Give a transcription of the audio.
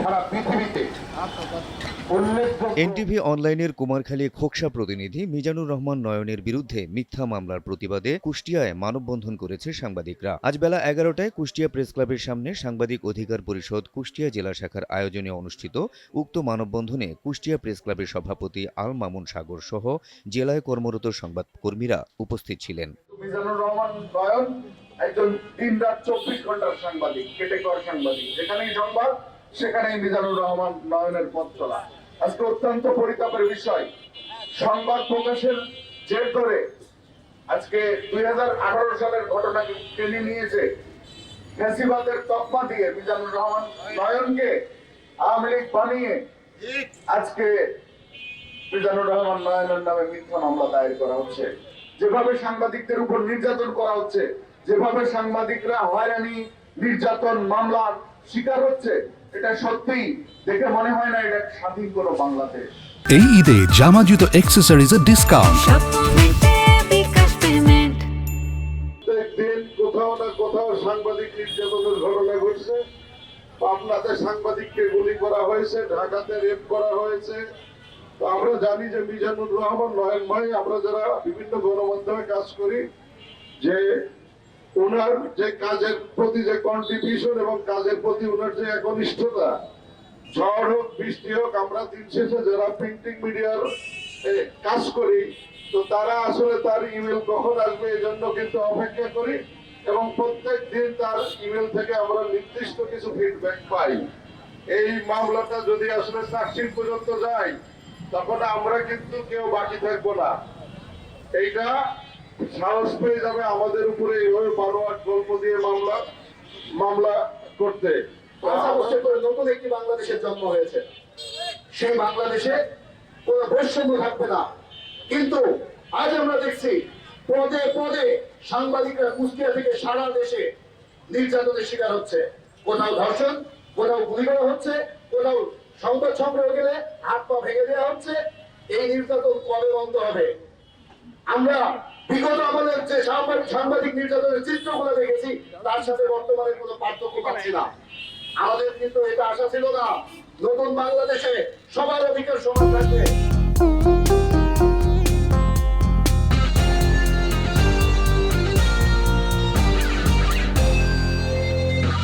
সারা পৃথিবীতে এনটিভি অনলাইনের কুমারখালী খোকসা প্রতিনিধি মিজানুর রহমান নয়নের বিরুদ্ধে মিথ্যা মামলার প্রতিবাদে কুষ্টিয়ায় মানববন্ধন করেছে সাংবাদিকরা। আজ বেলা 11টায় কুষ্টিয়া প্রেস ক্লাবের সামনে সাংবাদিক অধিকার পরিষদ কুষ্টিয়া জেলা শাখার আয়োজনে অনুষ্ঠিত উক্ত মানববন্ধনে কুষ্টিয়া প্রেস ক্লাবের সভাপতি আল মামুন সাগর সহ জেলায় কর্মরত সংবাদকর্মীরা উপস্থিত ছিলেন। মিজানুর রহমান নয়ন একজন দিনরাত 24 ঘন্টার সাংবাদিক, কেটেকর সাংবাদিক, যেখানেই সংবাদ সেখানেই মিজানুর রহমান নয়নের পথ চলা। আজকে অত্যন্ত পরিতাপের বিষয়, সংবাদ প্রকাশের জের ধরে আজকে 2018 সালের ঘটনাকে টেনে নিয়েছে ফ্যাসিবাদের তকমা দিয়ে মিজানুর রহমান নয়নকে আওয়ামী লীগ বানিয়ে আজকে মিজানুর রহমান নয়নের নামে মিথ্যা মামলা দায়ের করা হচ্ছে। যেভাবে সাংবাদিকদের উপর নির্যাতন করা হচ্ছে, যেভাবে সাংবাদিকরা হয়রানি নির্যাতন মামলার শিকার হচ্ছে, এটা সত্যিই দেখে মনে হয় না এটা স্বাধীন কোনো বাংলাদেশ। এই ঈদে জামা জুতো অ্যাক্সেসরিজের ডিসকাউন্ট। প্রত্যেকদিন কোথাও না কোথাও সাংবাদিক নির্যাতনের ঘটনা ঘটছে। পাবনাতে সাংবাদিককে গুলি করা হয়েছে, ঢাকাতে রেপ করা হয়েছে। তো আমরা জানি যে মিজানুর রহমান নয়ন ভাই, আমরা যারা বিভিন্ন গণমাধ্যমে কাজ করি, যে ওনার যে কাজের প্রতি যে কন্ট্রিবিউশন এবং কাজের প্রতি ওনার যে একনিষ্ঠতা, ঝড় হোক বৃষ্টি হোক, আমরা দিন শেষে যারা প্রিন্টিং মিডিয়ার কাজ করি, তো তারা আসলে তার ইমেল কখন আসবে এই জন্য কিন্তু অপেক্ষা করি এবং প্রত্যেক দিন তার ইমেল থেকে আমরা নির্দিষ্ট কিছু ফিডব্যাক পাই। এই মামলাটা যদি আসলে চার্জশিট পর্যন্ত যায়, তখন আমরা কিন্তু কেউ বাকি থাকবো না। এইটা সাহস পেয়ে যাবে আমাদের উপরে এইভাবে 12-8 গল্প দিয়ে মামলা করতে। নতুন একটি বাংলাদেশের জন্ম হয়েছে, সেই বাংলাদেশে কোনো বৈষম্য থাকবে না। কিন্তু আজ আমরা দেখছি পদে পদে সাংবাদিকরা কুষ্টিয়া থেকে সারা দেশে নির্যাতনের শিকার হচ্ছে। কোথাও ধর্ষণ, কোথাও গুলি করা হচ্ছে, কোথাও সংবাদ সংগ্রহ গেলে হাত পা ভেঙে দেওয়া হচ্ছে। এই নির্যাতন কবে বন্ধ হবে? আমরা বিগত আমলের যে সাংবাদিক নির্যাতনের চিত্রগুলো দেখেছি, তার সাথে বর্তমানে কোনো পার্থক্য পাচ্ছি না। আমাদের কিন্তু এটা আশা ছিল না, নতুন বাংলাদেশে সবার অধিকার সমান থাকবে।